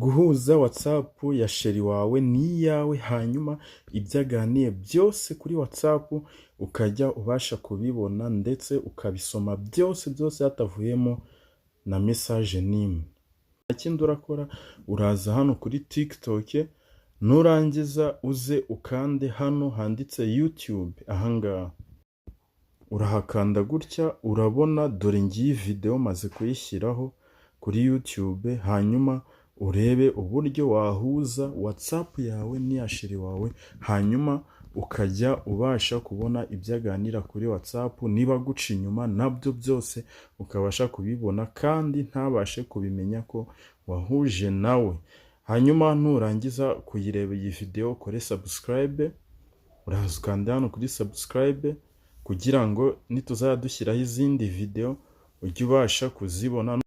guhuza WhatsApp ya sheri wawe n'iyawe, hanyuma ibyo aganiye byose kuri WhatsApp ukajya ubasha kubibona ndetse ukabisoma byose hatavuyemo na message n'imwe. Ikindi urakora, uraza hano kuri TikTok, nurangiza uze ukande hano handitse YouTube. Ahangaha urahakanda gutya, urabona dore ngiyi video maze kuyishyiraho kuri YouTube, hanyuma urebe uburyo wahuza WhatsApp yawe n'iya sheri wawe, hanyuma ukajya ubasha kubona ibyo aganira kuri WhatsApp, niba guca inyuma nabyo byose ukabasha kubibona kandi ntabashe kubimenya ko wahuje nawe. Hanyuma nurangiza kuyireba iyi video ukore subscribe, uraza ukanda hano kuri subscribe kugira ngo nituzajya dushyiraho izindi video ujye ubasha kuzibona.